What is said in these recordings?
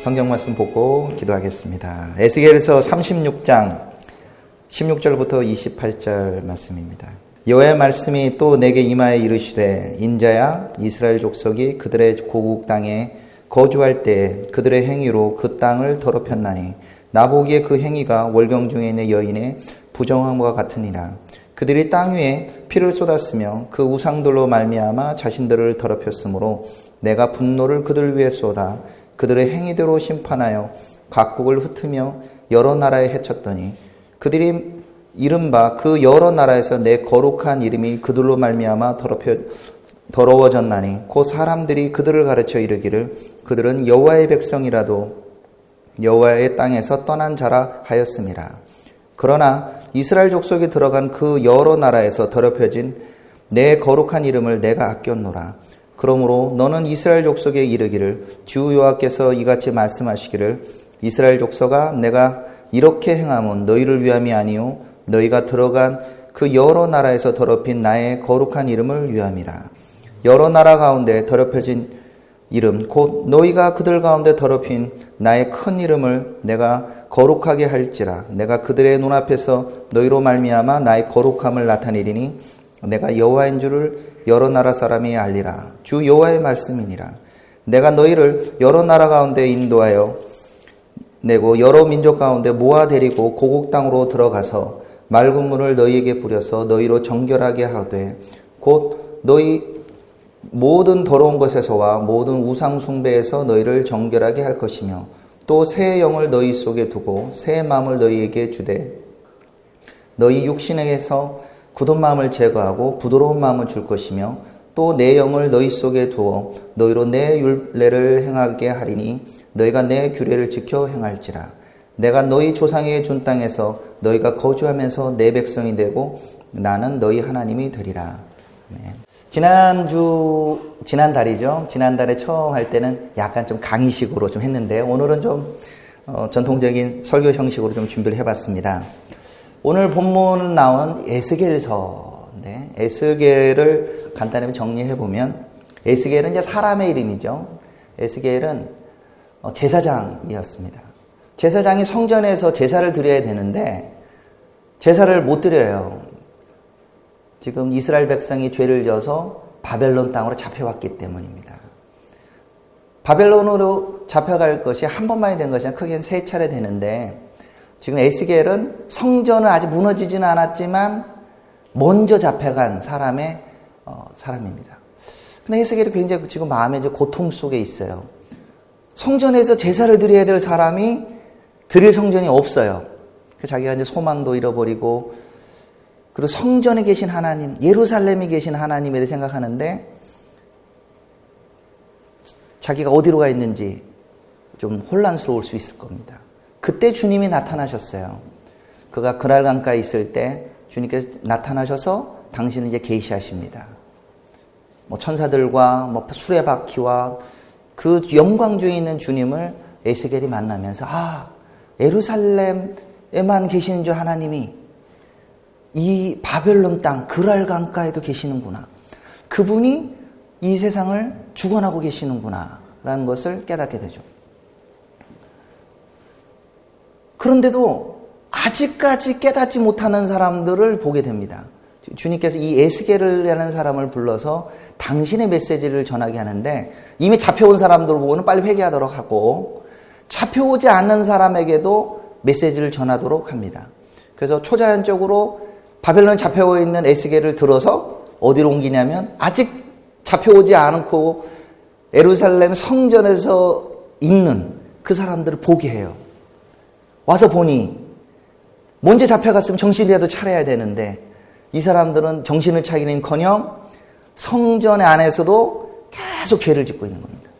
성경 말씀 보고 기도하겠습니다. 에스겔서 36장 16절부터 28절 말씀입니다. 여호와의 말씀이 또 내게 임하여 이르시되 인자야 이스라엘 족속이 그들의 고국 땅에 거주할 때에 그들의 행위로 그 땅을 더럽혔나니 나보기에 그 행위가 월경 중에 있는 여인의 부정함과 같으니라. 그들이 땅 위에 피를 쏟았으며 그 우상들로 말미암아 자신들을 더럽혔으므로 내가 분노를 그들 위에 쏟아 그들의 행위대로 심판하여 각국을 흩으며 여러 나라에 해쳤더니 그들이 이른바 그 여러 나라에서 내 거룩한 이름이 그들로 말미암아 더러워졌나니 곧 사람들이 그들을 가르쳐 이르기를 그들은 여호와의 백성이라도 여호와의 땅에서 떠난 자라 하였음이라. 그러나 이스라엘 족속에 들어간 그 여러 나라에서 더럽혀진 내 거룩한 이름을 내가 아꼈노라. 그러므로 너는 이스라엘 족속에 이르기를 주 여호와께서 이같이 말씀하시기를 이스라엘 족속아 내가 이렇게 행함은 너희를 위함이 아니요 너희가 들어간 그 여러 나라에서 더럽힌 나의 거룩한 이름을 위함이라. 여러 나라 가운데 더럽혀진 이름 곧 너희가 그들 가운데 더럽힌 나의 큰 이름을 내가 거룩하게 할지라. 내가 그들의 눈앞에서 너희로 말미암아 나의 거룩함을 나타내리니 내가 여호와인 줄을 여러 나라 사람이 알리라. 주 여호와의 말씀이니라. 내가 너희를 여러 나라 가운데 인도하여 내고 여러 민족 가운데 모아 데리고 고국 땅으로 들어가서 맑은 물을 너희에게 뿌려서 너희로 정결하게 하되 곧 너희 모든 더러운 것에서와 모든 우상 숭배에서 너희를 정결하게 할 것이며 또 새 영을 너희 속에 두고 새 마음을 너희에게 주되 너희 육신에게서 굳은 마음을 제거하고 부드러운 마음을 줄 것이며 또 내 영을 너희 속에 두어 너희로 내 율례를 행하게 하리니 너희가 내 규례를 지켜 행할지라. 내가 너희 조상에게 준 땅에서 너희가 거주하면서 내 백성이 되고 나는 너희 하나님이 되리라. 네. 지난달이죠. 지난달에 처음 할 때는 약간 좀 강의식으로 좀 했는데 오늘은 좀 전통적인 설교 형식으로 좀 준비를 해봤습니다. 오늘 본문 나온 에스겔서, 네. 에스겔을 간단히 정리해보면 에스겔은 이제 사람의 이름이죠. 에스겔은 제사장이었습니다. 제사장이 성전에서 제사를 드려야 되는데 제사를 못 드려요. 지금 이스라엘 백성이 죄를 져서 바벨론 땅으로 잡혀왔기 때문입니다. 바벨론으로 잡혀갈 것이 한 번만이 된 것이 아니라 크게는 3차례 되는데 지금 에스겔은 성전은 아직 무너지지는 않았지만 먼저 잡혀간 사람입니다. 근데 에스겔이 굉장히 지금 마음의 고통 속에 있어요. 성전에서 제사를 드려야 될 사람이 드릴 성전이 없어요. 자기가 이제 소망도 잃어버리고 그리고 성전에 계신 하나님, 예루살렘에 계신 하나님에 대해 생각하는데 자기가 어디로 가 있는지 좀 혼란스러울 수 있을 겁니다. 그때 주님이 나타나셨어요. 그가 그랄 강가에 있을 때 주님께서 나타나셔서 당신은 이제 계시하십니다. 천사들과 수레바퀴와 그 영광 중에 있는 주님을 에스겔이 만나면서 예루살렘에만 계시는 줄 하나님이 이 바벨론 땅 그랄 강가에도 계시는구나. 그분이 이 세상을 주관하고 계시는구나 라는 것을 깨닫게 되죠. 그런데도 아직까지 깨닫지 못하는 사람들을 보게 됩니다. 주님께서 이 에스겔이라는 사람을 불러서 당신의 메시지를 전하게 하는데 이미 잡혀온 사람들 보고는 빨리 회개하도록 하고 잡혀오지 않는 사람에게도 메시지를 전하도록 합니다. 그래서 초자연적으로 바벨론에 잡혀오 있는 에스겔을 들어서 어디로 옮기냐면 아직 잡혀오지 않고 예루살렘 성전에서 있는 그 사람들을 보게 해요. 와서 보니 먼저 잡혀갔으면 정신이라도 차려야 되는데 이 사람들은 정신을 차리는커녕 성전 안에서도 계속 죄를 짓고 있는 겁니다.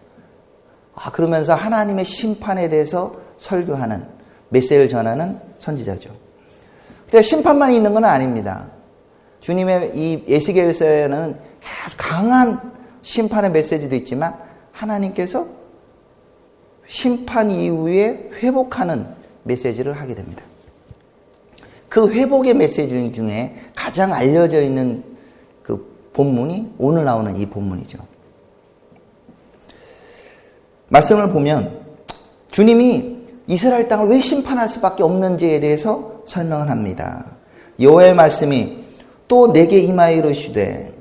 그러면서 하나님의 심판에 대해서 설교하는 메시지를 전하는 선지자죠. 근데 심판만 있는 건 아닙니다. 주님의 이 에스겔서에는 계속 강한 심판의 메시지도 있지만 하나님께서 심판 이후에 회복하는 메시지를 하게 됩니다. 그 회복의 메시지 중에 가장 알려져 있는 그 본문이 오늘 나오는 이 본문이죠. 말씀을 보면 주님이 이스라엘 땅을 왜 심판할 수밖에 없는지에 대해서 설명을 합니다. 여호와의 말씀이 또 내게 임하여 이르시되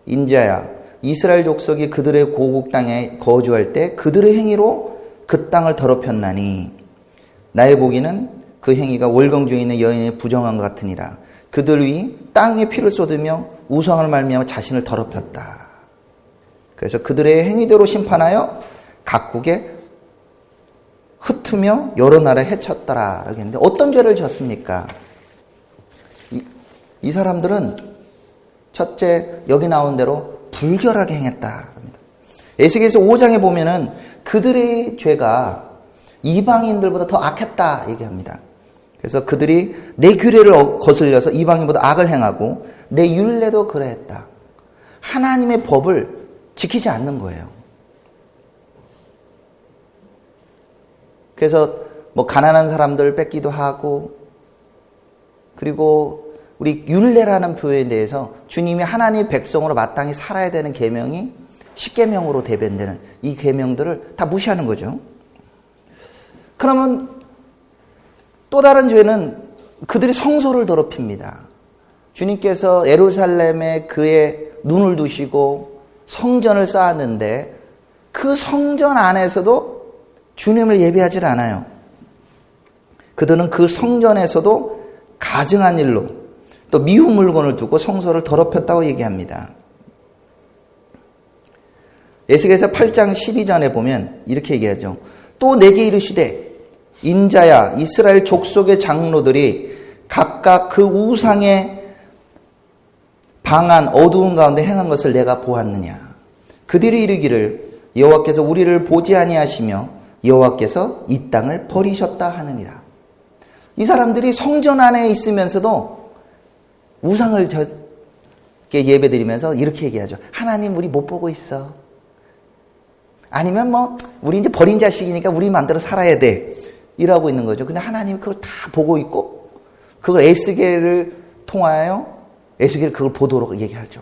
인자야 이스라엘 족속이 그들의 고국 땅에 거주할 때 그들의 행위로 그 땅을 더럽혔나니 나의 보기는 그 행위가 월경 중에 있는 여인의 부정한 것 같으니라. 그들 위 땅에 피를 쏟으며 우상을 말미암아 자신을 더럽혔다. 그래서 그들의 행위대로 심판하여 각국에 흩으며 여러 나라에 해쳤더라. 라고 했는데 어떤 죄를 졌습니까? 이 사람들은 첫째 여기 나온 대로 불결하게 행했다. 에스겔서 5장에 보면은 그들의 죄가 이방인들보다 더 악했다 얘기합니다. 그래서 그들이 내 규례를 거슬려서 이방인보다 악을 행하고 내 율례도 그러했다. 하나님의 법을 지키지 않는 거예요. 그래서 뭐 가난한 사람들 뺏기도 하고, 그리고 우리 율례라는 표현에 대해서 주님이 하나님의 백성으로 마땅히 살아야 되는 계명이 10계명으로 대변되는 이 계명들을 다 무시하는 거죠. 그러면 또 다른 죄는 그들이 성소를 더럽힙니다. 주님께서 예루살렘에 그의 눈을 두시고 성전을 쌓았는데 그 성전 안에서도 주님을 예배하지 않아요. 그들은 그 성전에서도 가증한 일로 또 미운 물건을 두고 성소를 더럽혔다고 얘기합니다. 에스겔서 8장 12절에 보면 이렇게 얘기하죠. 또 내게 이르시되 인자야 이스라엘 족속의 장로들이 각각 그 우상의 방한 어두운 가운데 행한 것을 내가 보았느냐. 그들이 이르기를 여호와께서 우리를 보지 아니하시며 여호와께서 이 땅을 버리셨다 하느니라. 이 사람들이 성전 안에 있으면서도 우상을 예배드리면서 이렇게 얘기하죠. 하나님 우리 못 보고 있어. 아니면 뭐 우리 이제 버린 자식이니까 우리 마음대로 살아야 돼. 이러고 있는 거죠. 근데 하나님 그걸 다 보고 있고 그걸 에스겔을 통하여 에스겔이 그걸 보도록 얘기하죠.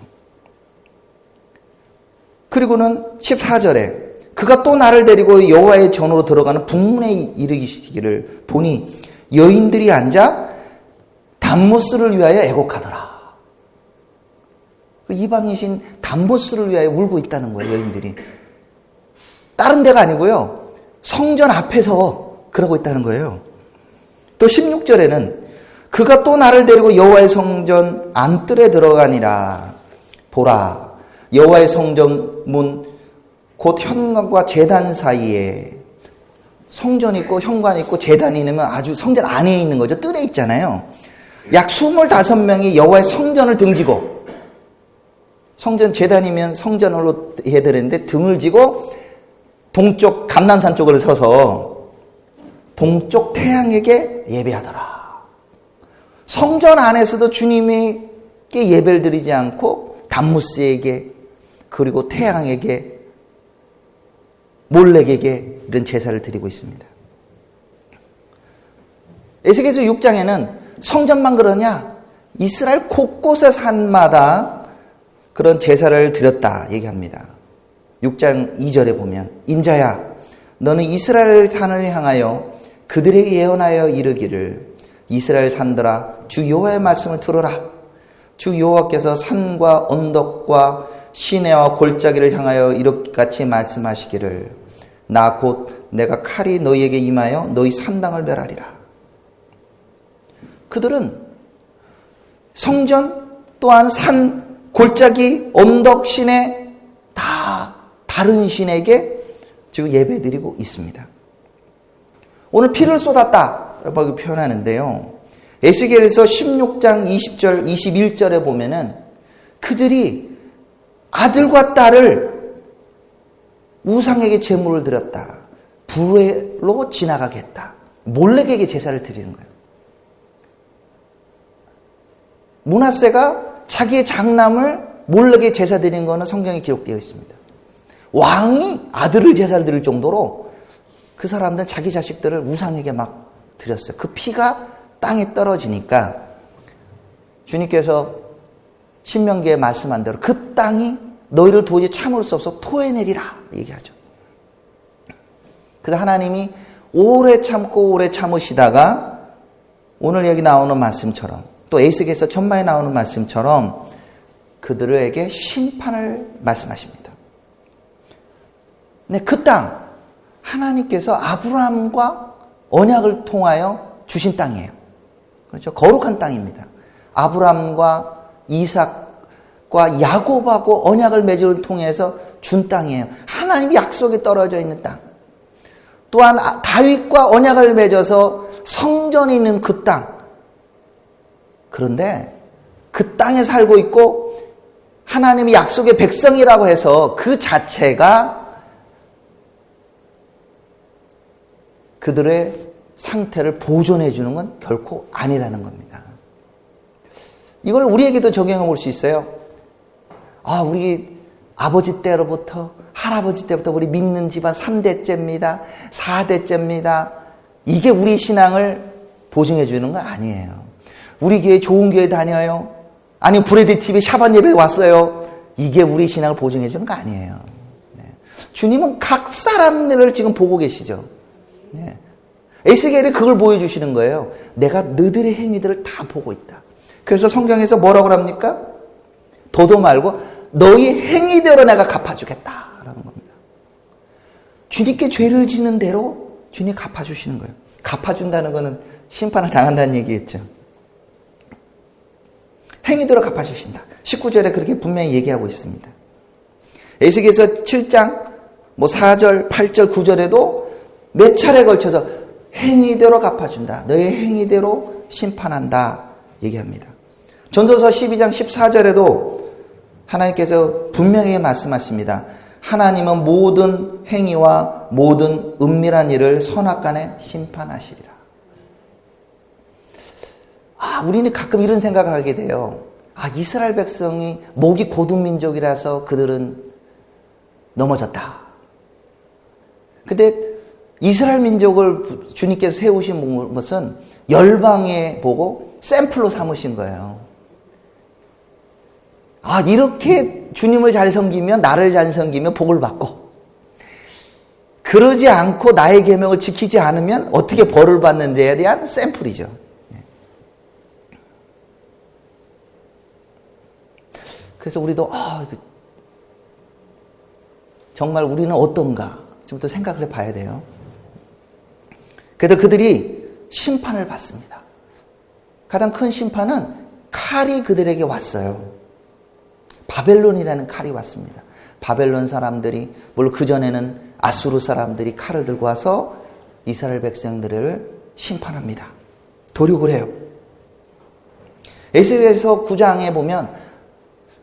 그리고는 14절에 그가 또 나를 데리고 여호와의 전으로 들어가는 북문에 이르기를 보니 여인들이 앉아 담모스를 위하여 애곡하더라. 이방이신 담모스를 위하여 울고 있다는 거예요. 여인들이. 다른 데가 아니고요. 성전 앞에서 그러고 있다는 거예요. 또 16절에는 그가 또 나를 데리고 여호와의 성전 안뜰에 들어가니라. 보라 여호와의 성전 문 곧 현관과 제단 사이에 성전 있고 현관 있고 제단이 있으면 아주 성전 안에 있는 거죠. 뜰에 있잖아요. 약 25명이 여호와의 성전을 등지고 성전 제단이면 성전으로 해야 되는데 등을 지고 동쪽 감난산 쪽으로 서서 동쪽 태양에게 예배하더라. 성전 안에서도 주님에게 예배를 드리지 않고 담무스에게 그리고 태양에게 몰렉에게 이런 제사를 드리고 있습니다. 에스겔서 6장에는 성전만 그러냐? 이스라엘 곳곳의 산마다 그런 제사를 드렸다 얘기합니다. 6장 2절에 보면 인자야 너는 이스라엘 산을 향하여 그들에게 예언하여 이르기를 이스라엘 산들아 주 여호와의 말씀을 들으라. 주 여호와께서 산과 언덕과 시내와 골짜기를 향하여 이렇게같이 말씀하시기를 나 곧 내가 칼이 너희에게 임하여 너희 산당을 멸하리라. 그들은 성전 또한 산, 골짜기, 언덕, 시내 다 다른 신에게 지금 예배드리고 있습니다. 오늘 피를 쏟았다라고 표현하는데요. 에스겔서 16장 20절, 21절에 보면은 그들이 아들과 딸을 우상에게 제물을 드렸다. 불로 지나가게 했다. 몰렉에게 제사를 드리는 거예요. 므낫세가 자기의 장남을 몰렉에게 제사 드린 거는 성경에 기록되어 있습니다. 왕이 아들을 제사를 드릴 정도로 그 사람들은 자기 자식들을 우상에게 막 드렸어요. 그 피가 땅에 떨어지니까 주님께서 신명기에 말씀한 대로 그 땅이 너희를 도저히 참을 수 없어 토해내리라 얘기하죠. 그래서 하나님이 오래 참으시다가 오늘 여기 나오는 말씀처럼 또 에스겔서 전반에 나오는 말씀처럼 그들에게 심판을 말씀하십니다. 네, 그 땅 하나님께서 아브라함과 언약을 통하여 주신 땅이에요. 그렇죠? 거룩한 땅입니다. 아브라함과 이삭과 야곱하고 언약을 맺음을 통해서 준 땅이에요. 하나님이 약속에 떨어져 있는 땅. 또한 다윗과 언약을 맺어서 성전이 있는 그 땅. 그런데 그 땅에 살고 있고 하나님이 약속의 백성이라고 해서 그 자체가 그들의 상태를 보존해 주는 건 결코 아니라는 겁니다. 이걸 우리에게도 적용해 볼 수 있어요. 우리 아버지 때로부터 할아버지 때부터 우리 믿는 집안 3대째입니다. 4대째입니다. 이게 우리 신앙을 보증해 주는 건 아니에요. 우리 교회 좋은 교회 다녀요. 아니면 브레드 TV 샤반 예배 왔어요. 이게 우리 신앙을 보증해 주는 거 아니에요. 네. 주님은 각 사람들을 지금 보고 계시죠. 네. 에스겔이 그걸 보여주시는 거예요. 내가 너들의 행위들을 다 보고 있다. 그래서 성경에서 뭐라고 합니까? 도도 말고 너희 행위대로 내가 갚아주겠다라는 겁니다. 주님께 죄를 짓는 대로 주님이 갚아주시는 거예요. 갚아준다는 거는 심판을 당한다는 얘기겠죠. 행위대로 갚아주신다. 19절에 그렇게 분명히 얘기하고 있습니다. 에스겔서 7장 4절, 8절, 9절에도 몇 차례에 걸쳐서 행위대로 갚아준다. 너의 행위대로 심판한다. 얘기합니다. 전도서 12장 14절에도 하나님께서 분명히 말씀하십니다. 하나님은 모든 행위와 모든 은밀한 일을 선악간에 심판하시리라. 우리는 가끔 이런 생각을 하게 돼요. 이스라엘 백성이 목이 고든 민족이라서 그들은 넘어졌다. 근데 이스라엘 민족을 주님께서 세우신 것은 열방에 보고 샘플로 삼으신 거예요. 이렇게 주님을 잘 섬기면, 나를 잘 섬기면 복을 받고, 그러지 않고 나의 계명을 지키지 않으면 어떻게 벌을 받는 데에 대한 샘플이죠. 그래서 우리도 정말 우리는 어떤가 좀 더 생각을 해봐야 돼요. 그래도 그들이 심판을 받습니다. 가장 큰 심판은 칼이 그들에게 왔어요. 바벨론이라는 칼이 왔습니다. 바벨론 사람들이, 물론 그전에는 아수르 사람들이 칼을 들고 와서 이스라엘 백성들을 심판합니다. 도륙을 해요. 에스겔서 9장에 보면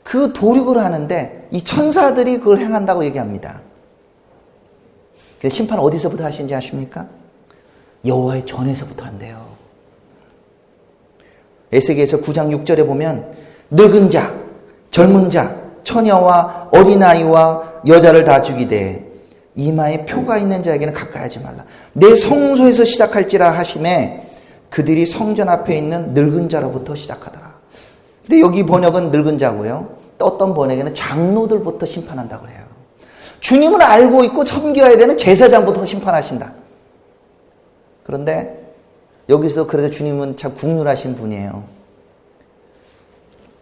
그 도륙을 하는데 이 천사들이 그걸 행한다고 얘기합니다. 심판 어디서부터 하신지 아십니까? 여호와의 전에서부터 한대요. 에스겔서 9장 6절에 보면 늙은 자, 젊은 자, 처녀와 어린아이와 여자를 다 죽이되 이마에 표가 있는 자에게는 가까이 하지 말라. 내 성소에서 시작할지라 하심에 그들이 성전 앞에 있는 늙은 자로부터 시작하더라. 근데 여기 번역은 늙은 자고요. 또 어떤 번역에는 장로들부터 심판한다고 해요. 주님을 알고 있고 섬겨야 되는 제사장부터 심판하신다. 그런데 여기서 그래도 주님은 참 국률하신 분이에요.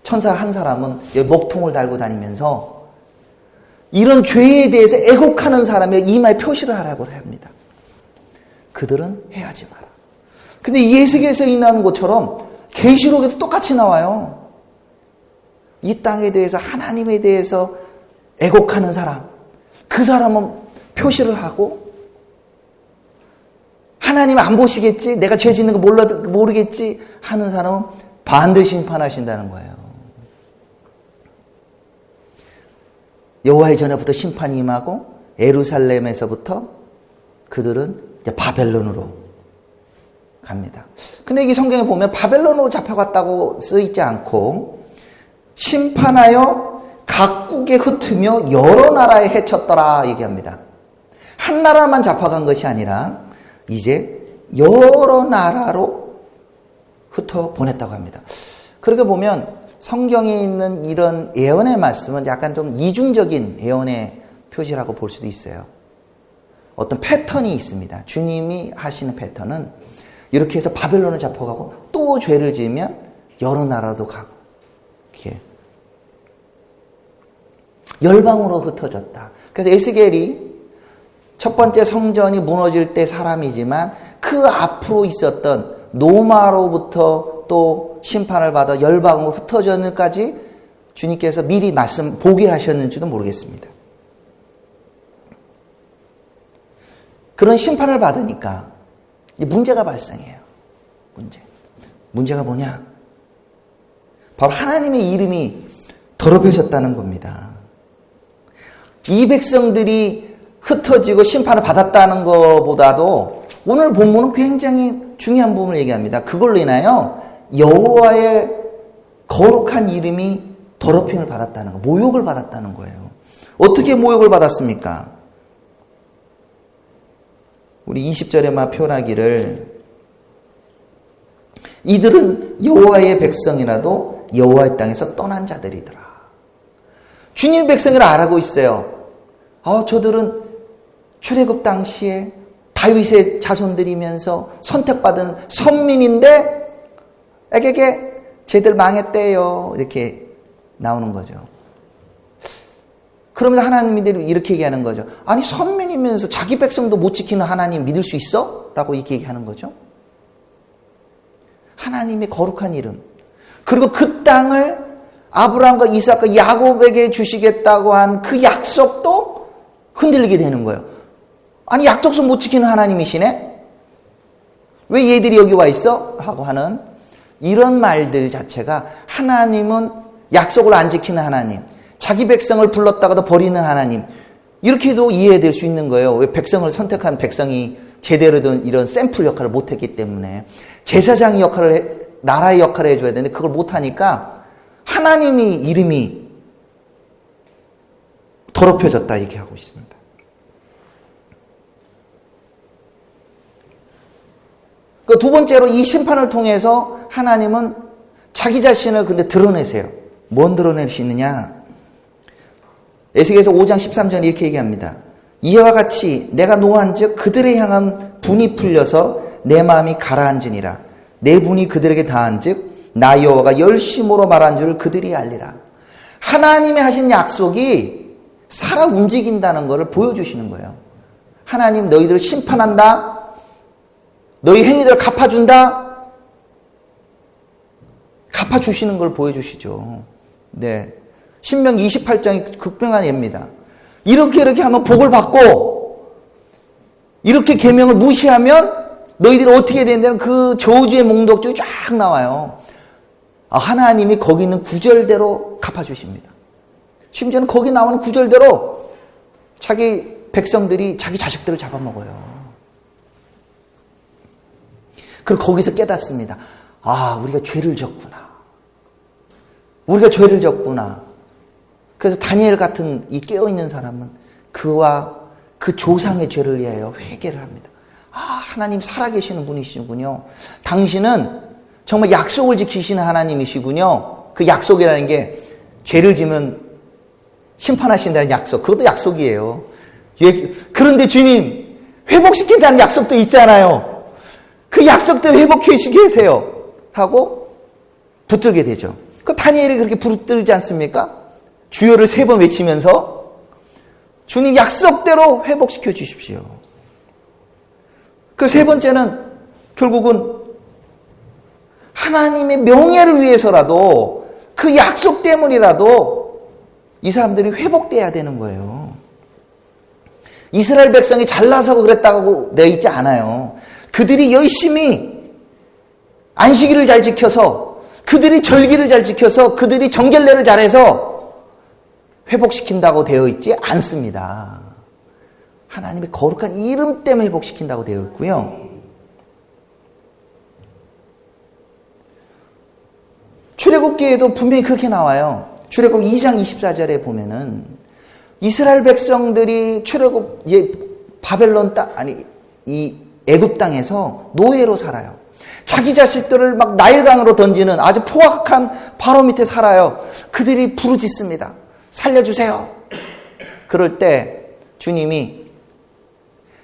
천사 한 사람은 여기 목통을 달고 다니면서 이런 죄에 대해서 애곡하는 사람의 이마에 표시를 하라고 합니다. 그들은 해하지 마라. 근데 예수께서 나오는 것처럼 계시록에도 똑같이 나와요. 이 땅에 대해서 하나님에 대해서 애곡하는 사람, 그 사람은 표시를 하고 하나님 안 보시겠지, 내가 죄 짓는 거 모르겠지 하는 사람은 반드시 심판하신다는 거예요. 여호와의 전에부터 심판이 임하고 예루살렘에서부터 그들은 이제 바벨론으로 갑니다. 근데 이 성경에 보면 바벨론으로 잡혀갔다고 쓰이지 않고 심판하여 각국에 흩으며 여러 나라에 헤쳤더라 얘기합니다. 한 나라만 잡혀간 것이 아니라 이제 여러 나라로 흩어 보냈다고 합니다. 그렇게 보면 성경에 있는 이런 예언의 말씀은 약간 좀 이중적인 예언의 표시라고 볼 수도 있어요. 어떤 패턴이 있습니다. 주님이 하시는 패턴은 이렇게 해서 바벨론을 잡혀가고 또 죄를 지으면 여러 나라도 가고 이렇게 열방으로 흩어졌다. 그래서 에스겔이 첫 번째 성전이 무너질 때 사람이지만 그 앞으로 있었던 노마로부터 또 심판을 받아 열방으로 흩어졌는까지 주님께서 미리 보게 하셨는지도 모르겠습니다. 그런 심판을 받으니까 문제가 발생해요. 문제가 뭐냐? 바로 하나님의 이름이 더럽혀졌다는 겁니다. 이 백성들이 흩어지고 심판을 받았다는 것보다도 오늘 본문은 굉장히 중요한 부분을 얘기합니다. 그걸로 인하여 여호와의 거룩한 이름이 더럽힘을 받았다는 거, 모욕을 받았다는 거예요. 어떻게 모욕을 받았습니까? 우리 20절에 막 표현하기를 이들은 여호와의 백성이라도 여호와의 땅에서 떠난 자들이더라. 주님의 백성이라 알고 있어요. 저들은 출애굽 당시에 다윗의 자손들이면서 선택받은 선민인데 에게게 쟤들 망했대요. 이렇게 나오는 거죠. 그러면서 하나님들이 이렇게 얘기하는 거죠. 아니 선민이면서 자기 백성도 못 지키는 하나님 믿을 수 있어? 라고 이렇게 얘기하는 거죠. 하나님의 거룩한 이름, 그리고 그 땅을 아브라함과 이삭과 야곱에게 주시겠다고 한 그 약속도 흔들리게 되는 거예요. 아니 약속도 못 지키는 하나님이시네? 왜 얘들이 여기 와 있어? 하고 하는 이런 말들 자체가 하나님은 약속을 안 지키는 하나님, 자기 백성을 불렀다가도 버리는 하나님, 이렇게도 이해될 수 있는 거예요. 왜 백성을 선택한 백성이 제대로 된 이런 샘플 역할을 못했기 때문에 제사장의 역할을 나라의 역할을 해줘야 되는데 그걸 못하니까 하나님이 이름이 더럽혀졌다 얘기하고 있습니다. 그 두 번째로 이 심판을 통해서 하나님은 자기 자신을 근데 드러내세요. 뭔 드러내시느냐? 에스겔서 5장 13절에 이렇게 얘기합니다. 이와 같이 내가 노한즉 그들에 향한 분이 풀려서 내 마음이 가라앉으니라. 내 분이 그들에게 다한즉 나 여호와가 열심으로 말한 줄 그들이 알리라. 하나님의 하신 약속이 살아 움직인다는 것을 보여주시는 거예요. 하나님 너희들을 심판한다. 너희 행위들을 갚아준다. 갚아주시는 걸 보여주시죠. 네. 신명기 28장이 극명한 예입니다. 이렇게 하면 복을 받고 이렇게 계명을 무시하면 너희들이 어떻게 된다는 그 저주의 몽독주가 쫙 나와요. 하나님이 거기 있는 구절대로 갚아주십니다. 심지어는 거기 나오는 구절대로 자기 백성들이 자기 자식들을 잡아먹어요. 그리고 거기서 깨닫습니다. 우리가 죄를 졌구나. 우리가 죄를 졌구나. 그래서 다니엘 같은 이 깨어있는 사람은 그와 그 조상의 죄를 위하여 회개를 합니다. 하나님 살아계시는 분이시군요. 당신은 정말 약속을 지키시는 하나님이시군요. 그 약속이라는 게 죄를 지면 심판하신다는 약속. 그것도 약속이에요. 그런데 주님 회복시킨다는 약속도 있잖아요. 그 약속대로 회복해 주시게 하세요. 하고 붙들게 되죠. 그 다니엘이 그렇게 붙들지 않습니까? 주여를 3번 외치면서 주님 약속대로 회복시켜 주십시오. 그 세 번째는 결국은 하나님의 명예를 위해서라도 그 약속 때문이라도 이 사람들이 회복돼야 되는 거예요. 이스라엘 백성이 잘나서 그랬다고 되어 있지 않아요. 그들이 열심히 안식일을 잘 지켜서 그들이 절기를 잘 지켜서 그들이 정결례를 잘해서 회복시킨다고 되어 있지 않습니다. 하나님의 거룩한 이름 때문에 회복시킨다고 되어 있고요. 출애굽기에도 분명히 그렇게 나와요. 출애굽 2장 24절에 보면은 이스라엘 백성들이 바벨론 땅, 이 애굽 땅에서 노예로 살아요. 자기 자식들을 막 나일강으로 던지는 아주 포악한 바로 밑에 살아요. 그들이 부르짖습니다. 살려주세요. 그럴 때 주님이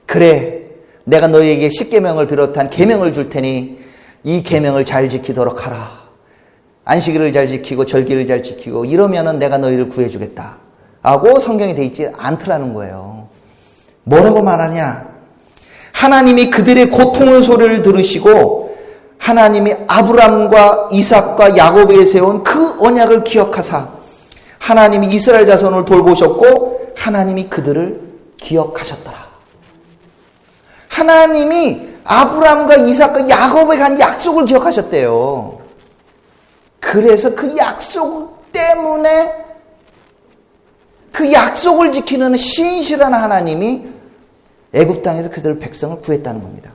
그래, 내가 너희에게 십계명을 비롯한 계명을 줄 테니 이 계명을 잘 지키도록 하라. 안식일을 잘 지키고 절기를 잘 지키고 이러면은 내가 너희를 구해주겠다 하고 성경에 돼 있지 않더라는 거예요. 뭐라고 말하냐? 하나님이 그들의 고통의 소리를 들으시고 하나님이 아브람과 이삭과 야곱에게 세운 그 언약을 기억하사 하나님이 이스라엘 자손을 돌보셨고 하나님이 그들을 기억하셨더라. 하나님이 아브람과 이삭과 야곱에게 한 약속을 기억하셨대요. 그래서 그 약속 때문에 그 약속을 지키는 신실한 하나님이 애굽 땅에서 그들 백성을 구했다는 겁니다.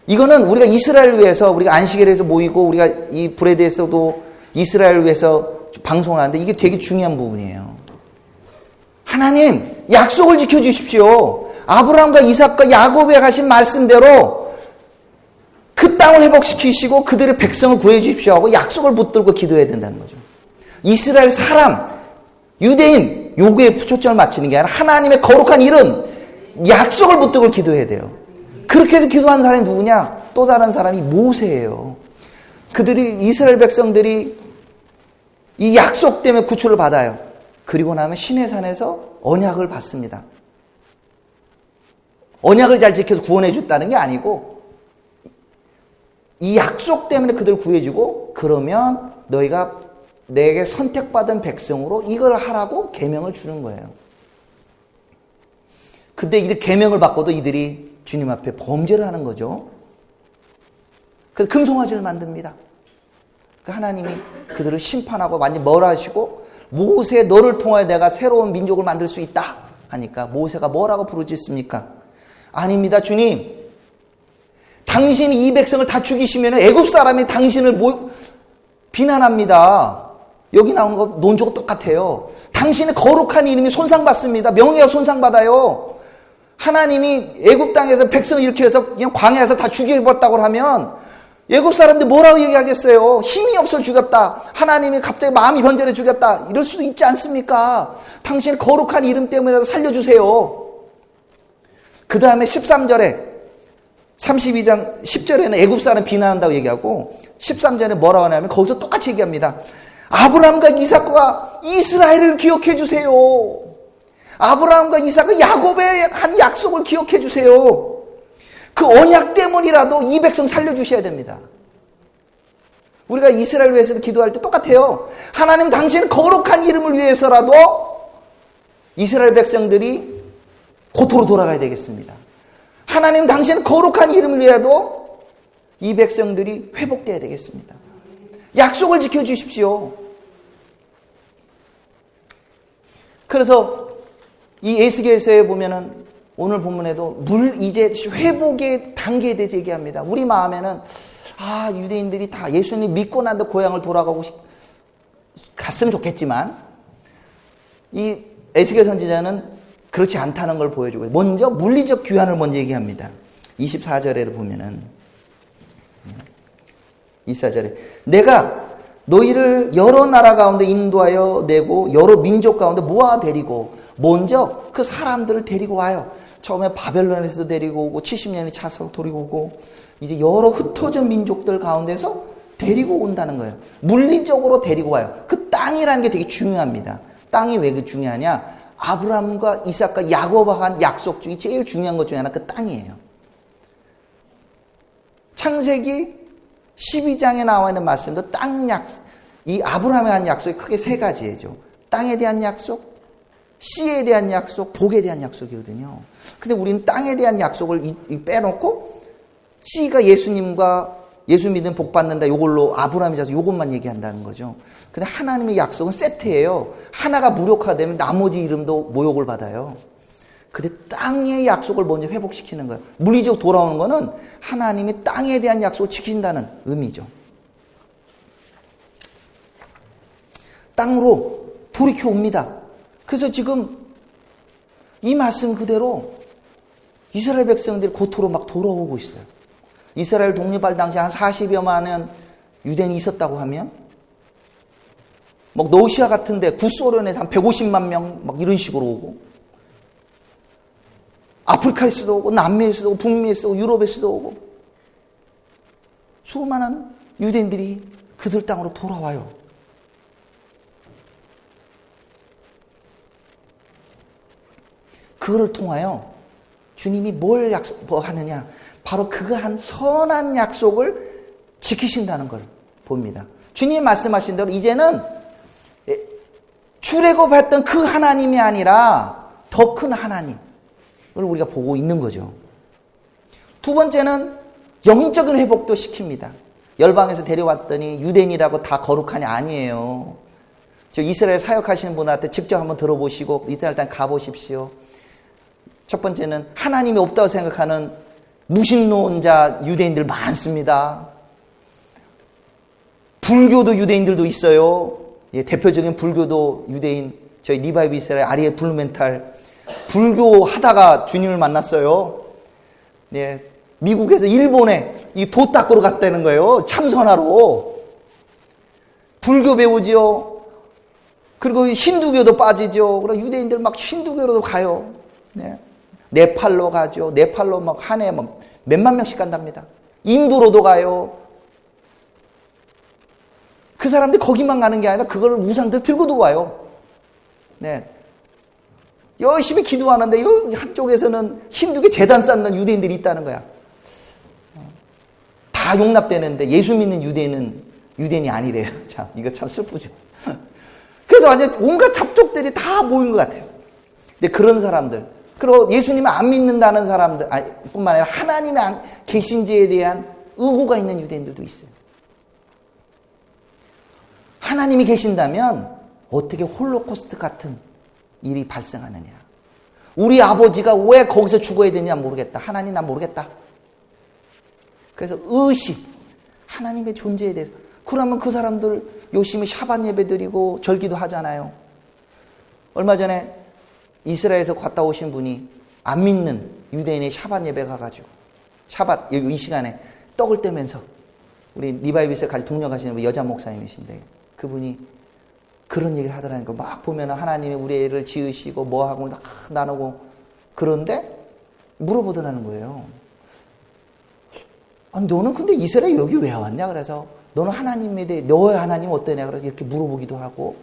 이거는 우리가 이스라엘을 위해서 우리가 안식일에서 모이고 우리가 이 브레드에서도 이스라엘을 위해서 방송을 하는데 이게 되게 중요한 부분이에요. 하나님 약속을 지켜주십시오. 아브라함과 이삭과 야곱에 가신 말씀대로 그 땅을 회복시키시고 그들의 백성을 구해주십시오 하고 약속을 붙들고 기도해야 된다는 거죠. 이스라엘 사람, 유대인 요구에 초점을 맞추는 게 아니라 하나님의 거룩한 이름, 약속을 붙들고 기도해야 돼요. 그렇게 해서 기도한 사람이 누구냐? 또 다른 사람이 모세예요. 그들이 이스라엘 백성들이 이 약속 때문에 구출을 받아요. 그리고 나면 시내산에서 언약을 받습니다. 언약을 잘 지켜서 구원해 줬다는 게 아니고 이 약속 때문에 그들을 구해주고 그러면 너희가 내게 선택받은 백성으로 이걸 하라고 계명을 주는 거예요. 근데 이 계명을 받고도 이들이 주님 앞에 범죄를 하는 거죠. 그래서 금송아지를 만듭니다. 하나님이 그들을 심판하고 완전히 멸하시고 모세 너를 통하여 내가 새로운 민족을 만들 수 있다 하니까 모세가 뭐라고 부르짖습니까? 아닙니다 주님. 당신이 이 백성을 다 죽이시면 애굽 사람이 당신을 비난합니다. 여기 나오는 거 논조가 똑같아요. 당신의 거룩한 이름이 손상받습니다. 명예가 손상받아요. 하나님이 애굽 땅에서 백성을 일으켜서 그냥 광야에서 다 죽여버렸다고 하면 애굽 사람들 뭐라고 얘기하겠어요? 힘이 없어 죽였다. 하나님이 갑자기 마음이 변절해 죽였다. 이럴 수도 있지 않습니까? 당신의 거룩한 이름 때문에라도 살려주세요. 그 다음에 13절에 32장 10절에는 애굽 사람 비난한다고 얘기하고 13절에 뭐라고 하냐면 거기서 똑같이 얘기합니다. 아브라함과 이삭과 이스라엘을 기억해 주세요. 아브라함과 이삭과 야곱의 한 약속을 기억해 주세요. 그 언약 때문이라도 이 백성 살려주셔야 됩니다. 우리가 이스라엘 위해서 기도할 때 똑같아요. 하나님 당신의 거룩한 이름을 위해서라도 이스라엘 백성들이 고토로 돌아가야 되겠습니다. 하나님 당신의 거룩한 이름을 위해도 이 백성들이 회복되어야 되겠습니다. 약속을 지켜주십시오. 그래서 이 에스겔서에 보면은 오늘 본문에도 이제 회복의 단계에 대해서 얘기합니다. 우리 마음에는 유대인들이 다 예수님 믿고 난다 고향을 돌아가고 갔으면 좋겠지만 이 에스겔 선지자는 그렇지 않다는 걸 보여주고 먼저 물리적 귀환을 먼저 얘기합니다. 24절에도 보면은 24절에 내가 너희를 여러 나라 가운데 인도하여 내고 여러 민족 가운데 모아 데리고 먼저 그 사람들을 데리고 와요. 처음에 바벨론에서 데리고 오고 70년이 차서 데리고 오고 이제 여러 흩어진 민족들 가운데서 데리고 온다는 거예요. 물리적으로 데리고 와요. 그 땅이라는 게 되게 중요합니다. 땅이 왜 중요하냐? 아브라함과 이삭과 야곱과 한 약속 중에 제일 중요한 것 중에 하나 그 땅이에요. 창세기 12장에 나와 있는 말씀도 이 아브라함에 한 약속이 크게 세 가지죠. 땅에 대한 약속, 씨에 대한 약속, 복에 대한 약속이거든요. 근데 우리는 땅에 대한 약속을 빼놓고 씨가 예수님과 예수 믿으면 복 받는다 요걸로 아브라함이 자서 요것만 얘기한다는 거죠. 근데 하나님의 약속은 세트예요. 하나가 무력화되면 나머지 이름도 모욕을 받아요. 근데 땅의 약속을 먼저 회복시키는 거예요. 물리적 돌아오는 거는 하나님이 땅에 대한 약속을 지킨다는 의미죠. 땅으로 돌이켜 옵니다. 그래서 지금 이 말씀 그대로 이스라엘 백성들이 고토로 막 돌아오고 있어요. 이스라엘 독립할 당시 한 40여만은 유대인이 있었다고 하면 막 러시아 같은데 구소련에서 한 150만 명 막 이런 식으로 오고 아프리카에서도 오고 남미에서도 오고 북미에서도 오고 유럽에서도 오고 수많은 유대인들이 그들 땅으로 돌아와요. 그거를 통하여 주님이 뭘 하느냐? 바로 그가 한 선한 약속을 지키신다는 걸 봅니다. 주님이 말씀하신 대로 이제는 출애굽했던 그 하나님이 아니라 더 큰 하나님을 우리가 보고 있는 거죠. 두 번째는 영적인 회복도 시킵니다. 열방에서 데려왔더니 유대인이라고 다 거룩하냐? 아니에요. 저 이스라엘 사역하시는 분한테 직접 한번 들어보시고 이스라엘 땅 가보십시오. 첫 번째는 하나님이 없다고 생각하는 무신론자 유대인들 많습니다. 불교도 유대인들도 있어요. 예, 대표적인 불교도 유대인, 저희 리바이브 이스라엘 아리에 블루멘탈 불교 하다가 주님을 만났어요. 예, 미국에서 일본에 이 도 닦으러 갔다는 거예요. 참선하러. 불교 배우지요. 그리고 힌두교도 빠지죠. 그리고 유대인들 막 힌두교로도 가요. 네. 네팔로 가죠. 네팔로 막 한 해 몇만 명씩 간답니다. 인도로도 가요. 그 사람들 거기만 가는 게 아니라 그걸 우상들 들고도 와요. 네. 열심히 기도하는데 요 한쪽에서는 힌두교 재단 쌓는 유대인들이 있다는 거야. 다 용납되는데 예수 믿는 유대인은 유대인이 아니래요. 참, 이거 참 슬프죠. 그래서 완전 온갖 잡족들이 다 모인 것 같아요. 근데 그런 사람들, 그리고 예수님을 안 믿는다는 사람들, 뿐만 아니라 하나님의 계신지에 대한 의구가 있는 유대인들도 있어요. 하나님이 계신다면 어떻게 홀로코스트 같은 일이 발생하느냐. 우리 아버지가 왜 거기서 죽어야 되냐 모르겠다. 하나님 난 모르겠다. 그래서 의식, 하나님의 존재에 대해서. 그러면 그 사람들 열심히 샤bat 예배 드리고 절기도 하잖아요. 얼마 전에 이스라엘에서 갔다 오신 분이 안 믿는 유대인의 샤bat 예배 가가지고 샤bat 이 시간에 떡을 떼면서 우리 리바이브에서 같이 동력하시는 우리 여자 목사님이신데 그분이 그런 얘기를 하더라니까. 막 보면 하나님이 우리 애를 지으시고 뭐하고 나누고 그런데 물어보더라는 거예요. 아니 너는 근데 이스라엘 여기 왜 왔냐? 그래서 너는 하나님에 대해 너의 하나님 어떠냐? 그래서 이렇게 물어보기도 하고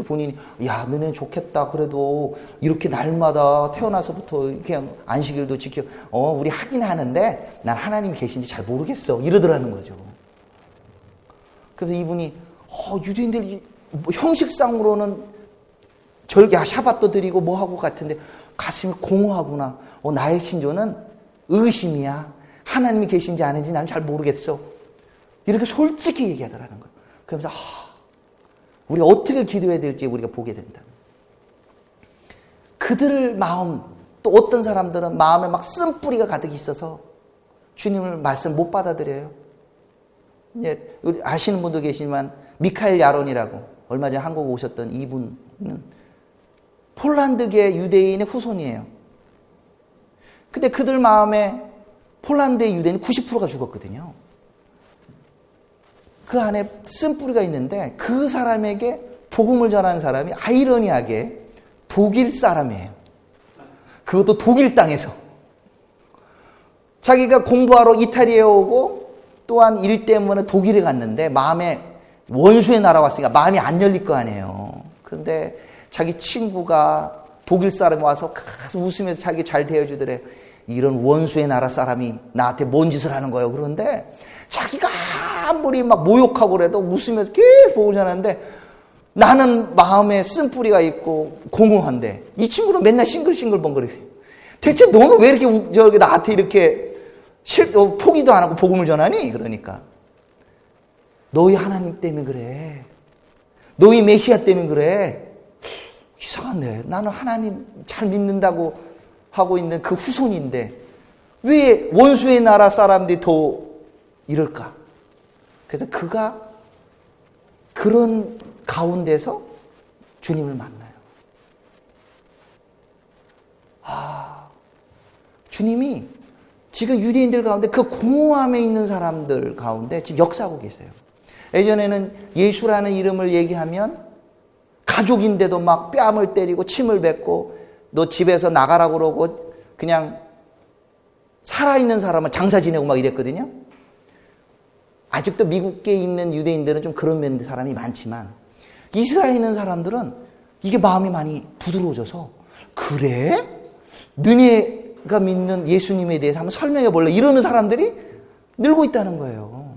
본인이 야 너네는 좋겠다. 그래도 이렇게 날마다 태어나서부터 이렇게 안식일도 지켜 우리 하긴 하는데 난 하나님이 계신지 잘 모르겠어. 이러더라는 거죠. 그래서 이분이 유대인들이 형식상으로는 절기 샤밧도 드리고 뭐하고 같은데 가슴이 공허하구나. 나의 신조는 의심이야. 하나님이 계신지 아닌지 나는 잘 모르겠어. 이렇게 솔직히 얘기하더라는 거예요. 그러면서 우리 어떻게 기도해야 될지 우리가 보게 된다. 그들 마음, 또 어떤 사람들은 마음에 막 쓴뿌리가 가득 있어서 주님을 말씀 못 받아들여요. 예, 아시는 분도 계시지만 미카엘 야론이라고 얼마 전에 한국 오셨던 이분은 폴란드계 유대인의 후손이에요. 근데 그들 마음에 폴란드의 유대인 90%가 죽었거든요. 그 안에 쓴뿌리가 있는데 그 사람에게 복음을 전하는 사람이 아이러니하게 독일 사람이에요. 그것도 독일 땅에서. 자기가 공부하러 이탈리아에 오고 또한 일 때문에 독일에 갔는데 마음에 원수의 나라 왔으니까 마음이 안 열릴 거 아니에요. 그런데 자기 친구가 독일 사람이 와서 웃으면서 자기 잘 대해주더래. 이런 원수의 나라 사람이 나한테 뭔 짓을 하는 거예요. 그런데 자기가 아무리 막 모욕하고 그래도 웃으면서 계속 복음을 전하는데 나는 마음에 쓴뿌리가 있고 공허한데 이 친구는 맨날 싱글싱글 번거려요. 대체 너는 왜 이렇게 나한테 이렇게 포기도 안 하고 복음을 전하니? 그러니까 너희 하나님 때문에 그래. 너희 메시아 때문에 그래. 이상한데 나는 하나님 잘 믿는다고 하고 있는 그 후손인데 왜 원수의 나라 사람들이 더 이럴까? 그래서 그가 그런 가운데서 주님을 만나요. 주님이 지금 유대인들 가운데 그 공허함에 있는 사람들 가운데 지금 역사하고 계세요. 예전에는 예수라는 이름을 얘기하면 가족인데도 막 뺨을 때리고 침을 뱉고 너 집에서 나가라고 그러고 그냥 살아있는 사람은 장사 지내고 막 이랬거든요. 아직도 미국에 있는 유대인들은 좀 그런 면 사람이 많지만 이스라엘에 있는 사람들은 이게 마음이 많이 부드러워져서 그래? 너네가 믿는 예수님에 대해서 한번 설명해 볼래? 이러는 사람들이 늘고 있다는 거예요.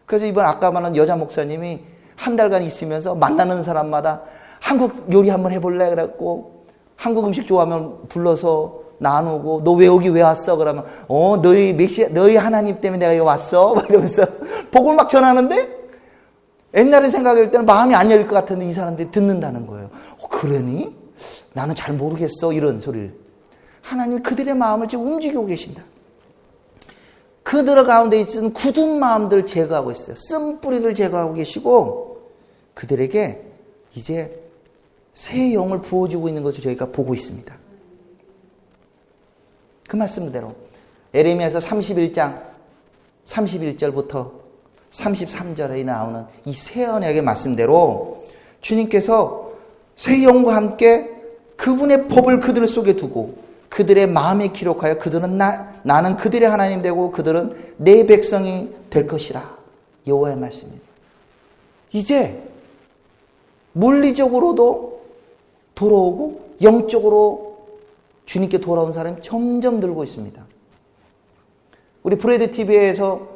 그래서 이번 아까 말한 여자 목사님이 한 달간 있으면서 만나는 사람마다 한국 요리 한번 해볼래? 그랬고 한국 음식 좋아하면 불러서 나누고 너 왜 여기 왜 왔어? 그러면 너희 하나님 때문에 내가 여기 왔어? 막 이러면서 복을 막 전하는데 옛날에 생각할 때는 마음이 안 열릴 것 같은데 이 사람들이 듣는다는 거예요. 그러니? 나는 잘 모르겠어. 이런 소리를. 하나님이 그들의 마음을 지금 움직이고 계신다. 그들 가운데 있는 굳은 마음들을 제거하고 있어요. 쓴뿌리를 제거하고 계시고 그들에게 이제 새 영을 부어주고 있는 것을 저희가 보고 있습니다. 그 말씀대로 에레미야서 31장 31절부터 33절에 나오는 이 새 언약의 말씀대로 주님께서 새 영과 함께 그분의 법을 그들 속에 두고 그들의 마음에 기록하여 그들은 나는 그들의 하나님 되고 그들은 내 백성이 될 것이라. 여호와의 말씀입니다. 이제 물리적으로도 돌아오고 영적으로 주님께 돌아온 사람이 점점 늘고 있습니다. 우리 브레드 TV에서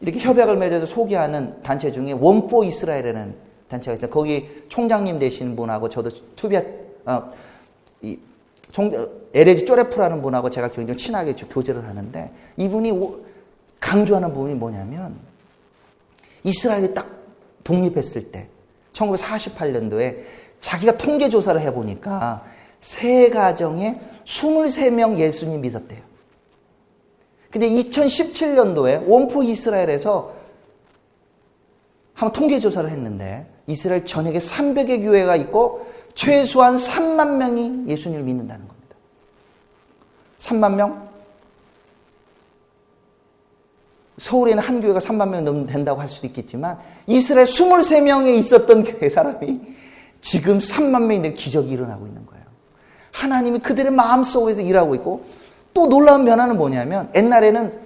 이렇게 협약을 맺어서 소개하는 단체 중에 원포 이스라엘이라는 단체가 있어요. 거기 총장님 되시는 분하고 저도 에레지 쪼레프라는 분하고 제가 굉장히 친하게 교제를 하는데 이분이 강조하는 부분이 뭐냐면 이스라엘이 딱 독립했을 때 1948년도에 자기가 통계조사를 해보니까 세 가정에 23명 예수님 믿었대요. 근데 2017년도에 원포 이스라엘에서 한번 통계조사를 했는데 이스라엘 전역에 300개 교회가 있고 최소한 3만 명이 예수님을 믿는다는 겁니다. 3만 명? 서울에는 한 교회가 3만 명 넘는 된다고 할 수도 있겠지만 이스라엘 23명에 있었던 교회 사람이 지금 3만 명이 된 기적이 일어나고 있는 거예요. 하나님이 그들의 마음속에서 일하고 있고 또 놀라운 변화는 뭐냐면 옛날에는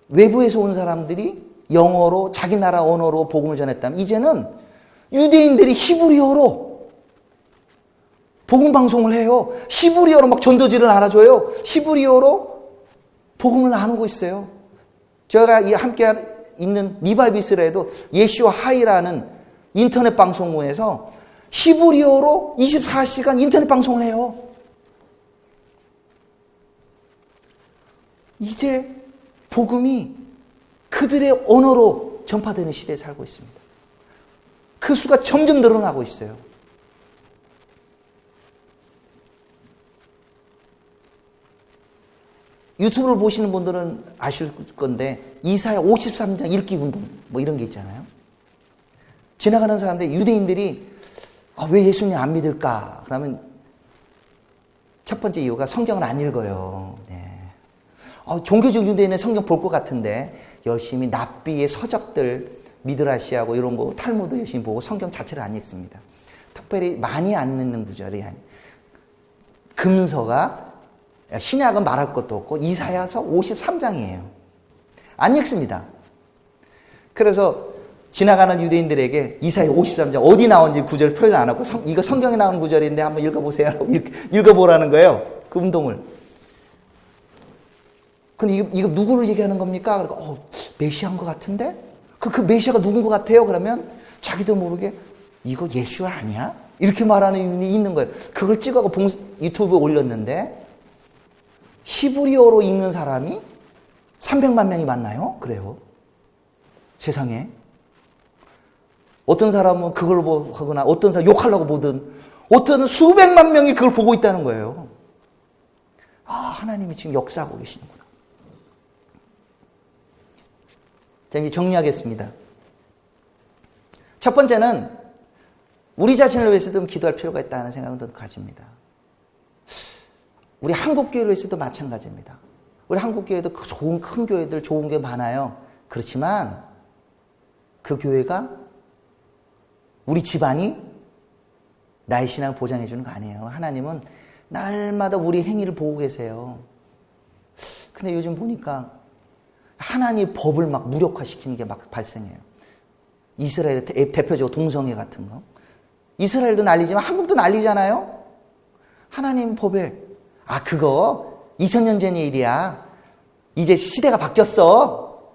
외부에서 온 사람들이 영어로 자기 나라 언어로 복음을 전했다면 이제는 유대인들이 히브리어로 복음 방송을 해요. 히브리어로 막 전도지를 알아줘요. 히브리어로 복음을 나누고 있어요. 제가 함께 있는 리바이브 이스라엘도 예시와 하이라는 인터넷 방송국에서 히브리어로 24시간 인터넷 방송을 해요. 이제 복음이 그들의 언어로 전파되는 시대에 살고 있습니다. 그 수가 점점 늘어나고 있어요. 유튜브를 보시는 분들은 아실 건데 이사야 53장 읽기 운동 뭐 이런 게 있잖아요. 지나가는 사람들 유대인들이 왜 예수님 안 믿을까? 그러면 첫 번째 이유가 성경을 안 읽어요. 네. 종교적 유대인은 성경 볼 것 같은데 열심히 납비의 서적들 미드라시하고 이런 거 탈무드 열심히 보고 성경 자체를 안 읽습니다. 특별히 많이 안 읽는 구절이 금서가 신약은 말할 것도 없고 이사야서 53장이에요. 안 읽습니다. 그래서 지나가는 유대인들에게 이사야 53장 어디 나온지 구절 표현 안 하고 이거 성경에 나오는 구절인데 한번 읽어보세요. 읽어보라는 거예요. 그 운동을. 근데 이거 누구를 얘기하는 겁니까? 그러니까 메시아인 것 같은데? 그 메시아가 누군 것 같아요? 그러면 자기도 모르게 이거 예수야 아니야? 이렇게 말하는 분이 있는 거예요. 그걸 찍어서 유튜브에 올렸는데 히브리어로 읽는 사람이 300만 명이 맞나요? 그래요. 세상에. 어떤 사람은 그걸 하거나 어떤 사람 욕하려고 보든 어떤 수백만 명이 그걸 보고 있다는 거예요. 하나님이 지금 역사하고 계시는구나. 자, 이제 정리하겠습니다. 첫 번째는 우리 자신을 위해서도 기도할 필요가 있다는 생각을 가집니다. 우리 한국교회를 위해서도 마찬가지입니다. 우리 한국교회도 좋은 큰 교회들 좋은 게 많아요. 그렇지만 그 교회가 우리 집안이 나의 신앙을 보장해 주는 거 아니에요. 하나님은 날마다 우리 행위를 보고 계세요. 근데 요즘 보니까 하나님의 법을 막 무력화시키는 게 막 발생해요. 이스라엘 대표적으로 동성애 같은 거. 이스라엘도 난리지만 한국도 난리잖아요. 하나님 법에 그거 2000년 전의 일이야. 이제 시대가 바뀌었어.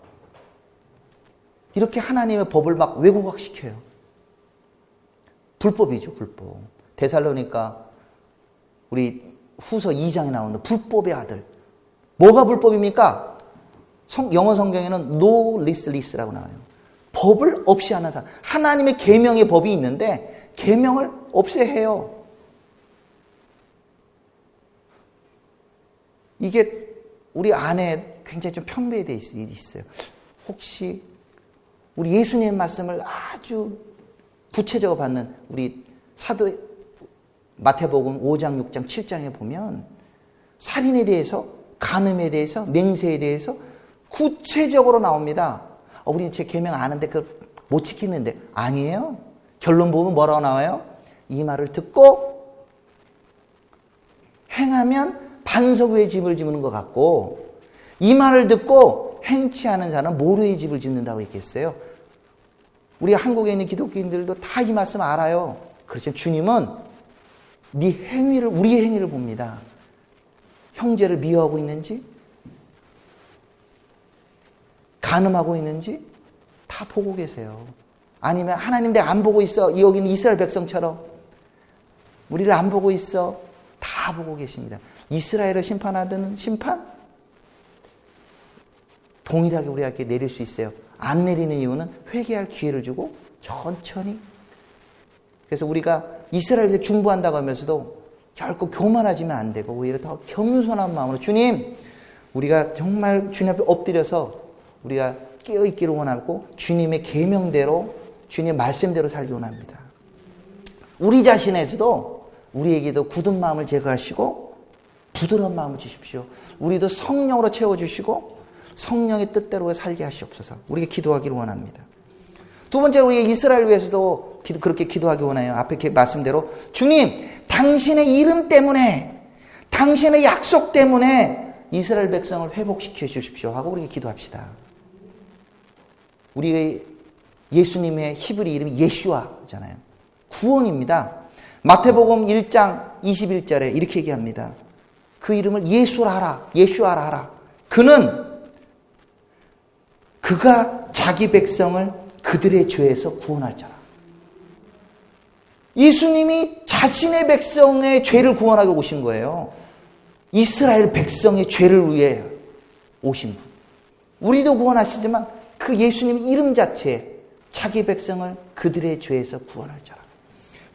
이렇게 하나님의 법을 막 왜곡시켜요. 불법이죠, 불법. 데살로니가 우리 후서 2장에 나오는 불법의 아들. 뭐가 불법입니까? 영어 성경에는 no listless라고 나와요. 법을 없이 하는 사람. 하나님의 계명의 법이 있는데 계명을 없애해요. 이게 우리 안에 굉장히 좀 편배되어 있어요. 혹시 우리 예수님의 말씀을 아주 구체적으로 받는 우리 사도 마태복음 5장, 6장, 7장에 보면 살인에 대해서, 간음에 대해서, 맹세에 대해서 구체적으로 나옵니다. 우리는 제 계명 아는데 그걸 못 지키는데 아니에요. 결론 보면 뭐라고 나와요? 이 말을 듣고 행하면 반석 위에 집을 짓는 것 같고 이 말을 듣고 행치 않은 자는 모르의 집을 짓는다고 얘기했어요. 우리 한국에 있는 기독교인들도 다 이 말씀 알아요. 그렇지만 주님은 네 행위를, 우리의 행위를 봅니다. 형제를 미워하고 있는지, 간음하고 있는지 다 보고 계세요. 아니면 하나님 내가 안 보고 있어. 여기는 이스라엘 백성처럼 우리를 안 보고 있어. 다 보고 계십니다. 이스라엘을 심판하는 심판 동일하게 우리에게 내릴 수 있어요. 안 내리는 이유는 회개할 기회를 주고 천천히. 그래서 우리가 이스라엘에 중보한다고 하면서도 결코 교만하지면 안 되고 오히려 더 겸손한 마음으로 주님, 우리가 정말 주님 앞에 엎드려서 우리가 깨어있기를 원하고 주님의 계명대로 주님의 말씀대로 살기 원합니다. 우리 자신에서도 우리에게도 굳은 마음을 제거하시고 부드러운 마음을 주십시오. 우리도 성령으로 채워주시고 성령의 뜻대로 살게 하시옵소서. 우리가 기도하기를 원합니다. 두 번째로 우리 이스라엘 위해서도 그렇게 기도하기 원해요. 앞에 말씀대로 주님, 당신의 이름 때문에, 당신의 약속 때문에 이스라엘 백성을 회복시켜 주십시오 하고 우리가 기도합시다. 우리의 예수님의 히브리 이름이 예슈아잖아요. 구원입니다. 마태복음 1장 21절에 이렇게 얘기합니다. 그 이름을 예수라 하라. 예슈아라 하라. 그가 자기 백성을 그들의 죄에서 구원할 자라. 예수님이 자신의 백성의 죄를 구원하게 오신 거예요. 이스라엘 백성의 죄를 위해 오신 분. 우리도 구원하시지만 그 예수님 이름 자체에 자기 백성을 그들의 죄에서 구원할 자라.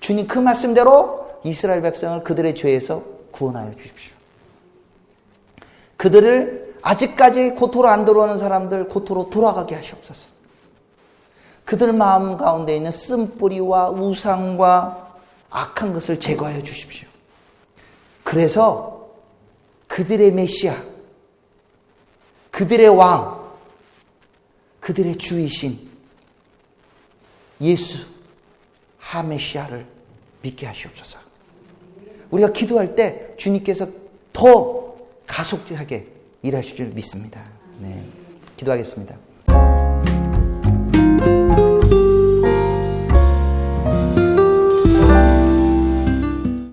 주님 그 말씀대로 이스라엘 백성을 그들의 죄에서 구원하여 주십시오. 그들을 아직까지 고토로 안 들어오는 사람들 고토로 돌아가게 하시옵소서. 그들 마음 가운데 있는 쓴뿌리와 우상과 악한 것을 제거하여 주십시오. 그래서 그들의 메시아, 그들의 왕, 그들의 주이신 예수 하메시아를 믿게 하시옵소서. 우리가 기도할 때 주님께서 더 가속하게 일하실 줄 믿습니다. 네, 기도하겠습니다.